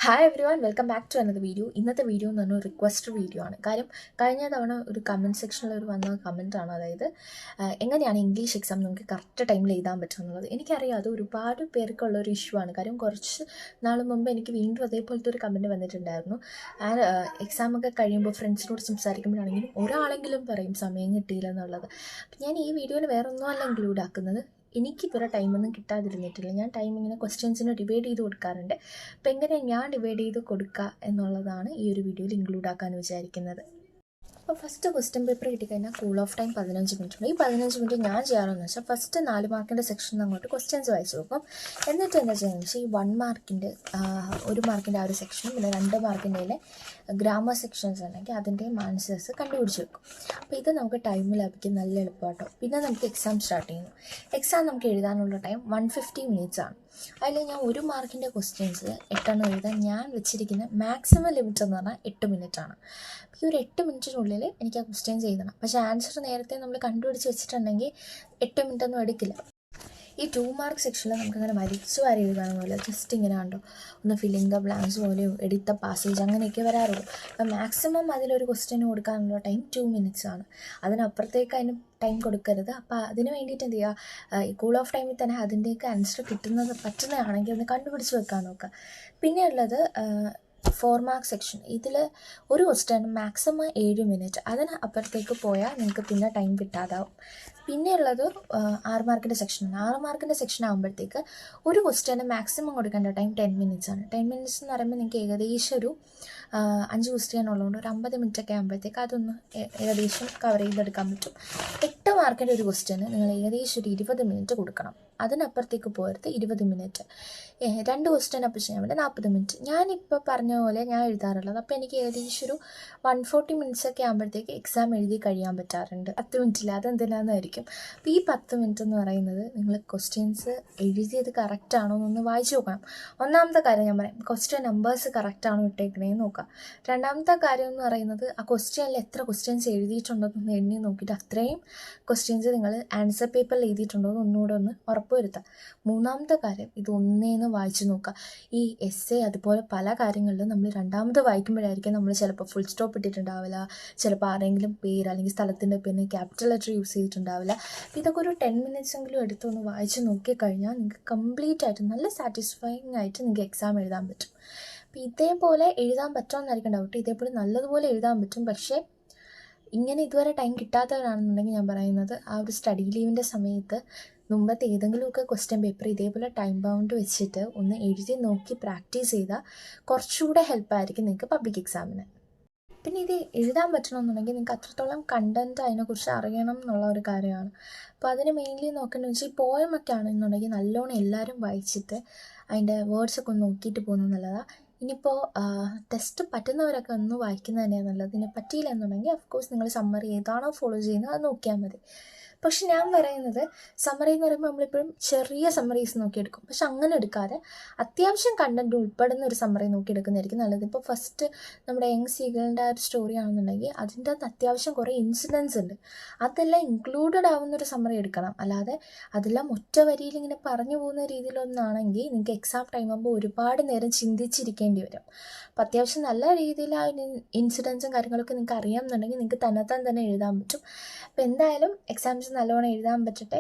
Hi everyone welcome back to another video. ഇന്നത്തെ video എന്ന് പറഞ്ഞാൽ റിക്വസ്റ്റ് വീഡിയോ ആണ്. കാര്യം കഴിഞ്ഞ തവണ ഒരു കമൻറ്റ് സെക്ഷനിൽ ഒരു വന്ന കമൻറ്റാണ്. അതായത് എങ്ങനെയാണ് ഇംഗ്ലീഷ് എക്സാം നമുക്ക് കറക്റ്റ് ടൈമിൽ എഴുതാൻ പറ്റുമെന്നുള്ളത്. എനിക്കറിയാം അത് ഒരുപാട് പേർക്കുള്ള ഒരു ഇഷ്യൂ ആണ്. കാര്യം കുറച്ച് നാൾ മുമ്പ് എനിക്ക് വീണ്ടും അതേപോലത്തെ ഒരു കമൻറ്റ് വന്നിട്ടുണ്ടായിരുന്നു. എക്സാമൊക്കെ കഴിയുമ്പോൾ ഫ്രണ്ട്സിനോട് സംസാരിക്കുമ്പോഴാണെങ്കിലും ഒരാളെങ്കിലും പറയും സമയം കിട്ടിയില്ല എന്നുള്ളത്. അപ്പം ഞാൻ ഈ വീഡിയോയിൽ വേറെ ഒന്നുമല്ല ഇൻക്ലൂഡ് ആക്കുന്നത്. എനിക്കിതുവരെ ടൈമൊന്നും കിട്ടാതിരുന്നിട്ടില്ല. ഞാൻ ടൈം ഇങ്ങനെ ക്വസ്റ്റ്യൻസിന് ഡിവൈഡ് ചെയ്ത് കൊടുക്കാറുണ്ട്. അപ്പോൾ എങ്ങനെ ഞാൻ ഡിവൈഡ് ചെയ്ത് കൊടുക്കുക എന്നുള്ളതാണ് ഈ ഒരു വീഡിയോയിൽ ഇൻക്ലൂഡ് ആക്കാൻ വിചാരിക്കുന്നത്. അപ്പോൾ ഫസ്റ്റ് ക്വസ്റ്റ്യൻ പേപ്പർ കിട്ടിക്കഴിഞ്ഞാൽ കൂൾ ഓഫ് ടൈം 15 മിനിറ്റ് ഉണ്ട്. ഈ 15 മിനിറ്റ് ഞാൻ ചെയ്യാറെന്ന് വെച്ചാൽ ഫസ്റ്റ് 4 മാർക്കിൻ്റെ സെക്ഷനിൽ അങ്ങോട്ട് ക്വസ്റ്റ്യൻസ് വായിച്ച് നോക്കും. എന്നിട്ട് എന്താ ചെയ്യുന്നത് വെച്ചാൽ ഈ 1 മാർക്കിൻ്റെ 1 മാർക്കിൻ്റെ ആ ഒരു സെക്ഷനും പിന്നെ 2 മാർക്കിൻ്റെ ഗ്രാമർ സെക്ഷൻസ് ഉണ്ടെങ്കിൽ അതിൻ്റെയും ആൻസേഴ്സ് കണ്ടുപിടിച്ച് വെക്കും. അപ്പോൾ ഇത് നമുക്ക് ടൈം ലഭിക്കും, നല്ല എളുപ്പമാട്ടോ. പിന്നെ നമുക്ക് എക്സാം സ്റ്റാർട്ട് ചെയ്യുന്നു. എക്സാം നമുക്ക് എഴുതാനുള്ള ടൈം 150 മിനിറ്റ്സ് ആണ്. അതിൽ ഞാൻ 1 മാർക്കിൻ്റെ ക്വസ്റ്റ്യൻസ് 8 എഴുതാൻ ഞാൻ വെച്ചിരിക്കുന്ന മാക്സിമം ലിമിറ്റ് എന്ന് പറഞ്ഞാൽ 8 മിനിറ്റ് ആണ്. ഈ ഒരു 8 മിനിറ്റിനുള്ളിൽ എനിക്ക് ആ ക്വസ്റ്റ്യൻസ് എഴുതണം. പക്ഷേ ആൻസർ നേരത്തെ നമ്മൾ കണ്ടുപിടിച്ച് വെച്ചിട്ടുണ്ടെങ്കിൽ 8 മിനിറ്റൊന്നും എടുക്കില്ല. ഈ 2 മാർക്ക് സെക്ഷനിൽ നമുക്കങ്ങനെ വലിച്ചു വാരി എഴുതാനൊന്നുമില്ല. ജസ്റ്റ് ഇങ്ങനെ കണ്ടോ ഒന്ന് ഫില്ലിംഗ് ദ ബ്ലാങ്ക്സ് പോലെയോ എഡിറ്റ് ദ പാസേജ് അങ്ങനെയൊക്കെ വരാറുള്ളൂ. അപ്പം മാക്സിമം അതിലൊരു ക്വസ്റ്റ്യന് കൊടുക്കാനുള്ള ടൈം 2 മിനിറ്റ്സ് ആണ്. അതിനപ്പുറത്തേക്ക് അതിന് ടൈം കൊടുക്കരുത്. അപ്പോൾ അതിന് വേണ്ടിയിട്ട് എന്ത് ചെയ്യുക, ഈ കൂൾ ഓഫ് ടൈമിൽ തന്നെ അതിൻ്റെയൊക്കെ ആൻസർ പറ്റുന്നതാണെങ്കിൽ ഒന്ന് കണ്ടുപിടിച്ച് വെക്കാൻ നോക്കുക. പിന്നെയുള്ളത് 4 മാർക്ക് സെക്ഷൻ. ഇതിൽ ഒരു ക്വസ്റ്റ്യൻ മാക്സിമം 7 മിനിറ്റ്. അതിന് അപ്പുറത്തേക്ക് പോയാൽ നിങ്ങൾക്ക് പിന്നെ ടൈം കിട്ടാതാവും. പിന്നെയുള്ളത് 6 മാർക്കിൻ്റെ സെക്ഷനാണ്. 6 മാർക്കിൻ്റെ സെക്ഷൻ ആകുമ്പോഴത്തേക്ക് ഒരു ക്വസ്റ്റ്യന് മാക്സിമം കൊടുക്കേണ്ട ടൈം 10 മിനിറ്റ്സ് ആണ്. 10 മിനിറ്റ്സ് എന്ന് പറയുമ്പോൾ നിങ്ങൾക്ക് ഏകദേശം ഒരു 5 ക്വസ്റ്റ്യൻ ഉള്ളതുകൊണ്ട് ഒരു 50 മിനിറ്റൊക്കെ ആകുമ്പോഴത്തേക്ക് അതൊന്ന് ഏകദേശം കവർ ചെയ്തെടുക്കാൻ പറ്റും. 8 മാർക്കിൻ്റെ ഒരു ക്വസ്റ്റ്യന് നിങ്ങൾ ഏകദേശം ഒരു 20 മിനിറ്റ് കൊടുക്കണം. അതിനപ്പുറത്തേക്ക് പോകരുത്. 20 മിനിറ്റ്. 2 ക്വസ്റ്റ്യൻ അപ്പോൾ ചെയ്യാൻ വേണ്ടി 40 മിനിറ്റ്. ഞാനിപ്പോൾ പറഞ്ഞ പോലെ ഞാൻ എഴുതാറുള്ളത്. അപ്പോൾ എനിക്ക് ഏകദേശം ഒരു 140 മിനിറ്റ്സൊക്കെ ആകുമ്പോഴത്തേക്ക് എക്സാം എഴുതി കഴിയാൻ പറ്റാറുണ്ട്. 10 മിനിറ്റില്ല, അതെന്തിനാന്നായിരിക്കും. അപ്പോൾ ഈ 10 മിനിറ്റ് എന്ന് പറയുന്നത് നിങ്ങൾ ക്വസ്റ്റ്യൻസ് എഴുതിയത് കറക്റ്റാണോ എന്നൊന്ന് വായിച്ച് നോക്കണം. ഒന്നാമത്തെ കാര്യം ഞാൻ പറയാം, ക്വസ്റ്റ്യൻ നമ്പേഴ്സ് കറക്റ്റാണോ ഇട്ടേക്കണേന്ന് നോക്കുക. രണ്ടാമത്തെ കാര്യം എന്ന് പറയുന്നത് ആ ക്വസ്റ്റ്യനിൽ എത്ര ക്വസ്റ്റ്യൻസ് എഴുതിയിട്ടുണ്ടെന്ന് എണ്ണി നോക്കിയിട്ട് അത്രയും ക്വസ്റ്റ്യൻസ് നിങ്ങൾ ആൻസർ പേപ്പറിൽ എഴുതിയിട്ടുണ്ടോ എന്ന് ഒന്നുകൂടെ ഒന്ന് ഉറപ്പുവരുത്തുക. മൂന്നാമത്തെ കാര്യം, ഇത് ഒന്നേന്ന് വായിച്ച് നോക്കുക. ഈ എസ്സേ അതുപോലെ പല കാര്യങ്ങളിലും നമ്മൾ രണ്ടാമത് വായിക്കുമ്പോഴായിരിക്കും നമ്മൾ ചിലപ്പോൾ ഫുൾ സ്റ്റോപ്പ് ഇട്ടിട്ടുണ്ടാവില്ല, ചിലപ്പോൾ ആരെങ്കിലും പേര് അല്ലെങ്കിൽ സ്ഥലത്തിൻ്റെ പേരിന് ക്യാപിറ്റൽ ലെറ്റർ യൂസ് ചെയ്തിട്ടുണ്ടാവില്ല. ഇതൊക്കെ ഒരു 10 മിനിറ്റ്സ് എങ്കിലും എടുത്തൊന്ന് വായിച്ച് നോക്കിക്കഴിഞ്ഞാൽ നിങ്ങൾക്ക് കംപ്ലീറ്റ് ആയിട്ട് നല്ല സാറ്റിസ്ഫൈങ് ആയിട്ട് നിങ്ങൾക്ക് എക്സാം എഴുതാൻ പറ്റും. അപ്പോൾ ഇതേപോലെ എഴുതാൻ പറ്റുമെന്നായിരിക്കും ഡൗട്ട്. ഇതേപോലെ നല്ലതുപോലെ എഴുതാൻ പറ്റും. പക്ഷേ ഇങ്ങനെ ഇതുവരെ ടൈം കിട്ടാത്തവരാണെന്നുണ്ടെങ്കിൽ ഞാൻ പറയുന്നത് ആ ഒരു സ്റ്റഡി ലീവിൻ്റെ സമയത്ത് മുമ്പത്തെ ഏതെങ്കിലുമൊക്കെ ക്വസ്റ്റ്യൻ പേപ്പർ ഇതേപോലെ ടൈം ബൗണ്ട് വെച്ചിട്ട് ഒന്ന് എഴുതി നോക്കി പ്രാക്ടീസ് ചെയ്താൽ കുറച്ചുകൂടെ ഹെൽപ്പായിരിക്കും നിങ്ങൾക്ക് പബ്ലിക് എക്സാമിന്. പിന്നെ ഇത് എഴുതാൻ പറ്റണമെന്നുണ്ടെങ്കിൽ നിങ്ങൾക്ക് അത്രത്തോളം കണ്ടൻറ്റ് അതിനെക്കുറിച്ച് അറിയണം എന്നുള്ള ഒരു കാര്യമാണ്. അപ്പോൾ അതിന് മെയിൻലി നോക്കേണ്ടത് വെച്ചാൽ ഈ പോയമൊക്കെ ആണെന്നുണ്ടെങ്കിൽ നല്ലോണം എല്ലാവരും വായിച്ചിട്ട് അതിൻ്റെ വേർഡ്സൊക്കെ ഒന്ന് നോക്കിയിട്ട് പോകുന്നത് നല്ലതാണ്. ഇനിയിപ്പോൾ ടെസ്റ്റ് പറ്റുന്നവരൊക്കെ ഒന്ന് വായിക്കുന്നത് തന്നെയാണ് നല്ലത്. ഇതിനെ പറ്റിയില്ല എന്നുണ്ടെങ്കിൽ ഓഫ്കോഴ്സ് നിങ്ങൾ സമ്മറി ഏതാണോ ഫോളോ ചെയ്യുന്നത് അത് നോക്കിയാൽ മതി. പക്ഷെ ഞാൻ പറയുന്നത് സമ്മറി എന്ന് പറയുമ്പോൾ നമ്മളിപ്പോഴും ചെറിയ സമ്മറീസ് നോക്കിയെടുക്കും. പക്ഷെ അങ്ങനെ എടുക്കാതെ അത്യാവശ്യം കണ്ടൻറ്റ് ഉൾപ്പെടുന്ന ഒരു സമ്മറി നോക്കിയെടുക്കുന്നതായിരിക്കും നല്ലത്. ഇപ്പോൾ ഫസ്റ്റ് നമ്മുടെ യങ് സീഗളിൻ്റെ ആ ഒരു സ്റ്റോറി ആണെന്നുണ്ടെങ്കിൽ അതിൻ്റെ അകത്ത് അത്യാവശ്യം കുറേ ഇൻസിഡൻസ് ഉണ്ട്. അതെല്ലാം ഇൻക്ലൂഡഡ് ആവുന്നൊരു സമ്മറി എടുക്കണം. അല്ലാതെ അതെല്ലാം ഒറ്റ വരിയിൽ ഇങ്ങനെ പറഞ്ഞു പോകുന്ന രീതിയിലൊന്നാണെങ്കിൽ നിങ്ങൾക്ക് എക്സാം ടൈം ആകുമ്പോൾ ഒരുപാട് നേരം ചിന്തിച്ചിരിക്കേണ്ടി വരും. അപ്പോൾ അത്യാവശ്യം നല്ല രീതിയിൽ ആ ഇൻസിഡൻസും കാര്യങ്ങളൊക്കെ നിങ്ങൾക്ക് അറിയാമെന്നുണ്ടെങ്കിൽ നിങ്ങൾക്ക് തന്നെത്താൻ തന്നെ എഴുതാൻ പറ്റും. അപ്പോൾ എന്തായാലും എക്സാംസ് നല്ലോണം എഴുതാൻ പറ്റട്ടെ.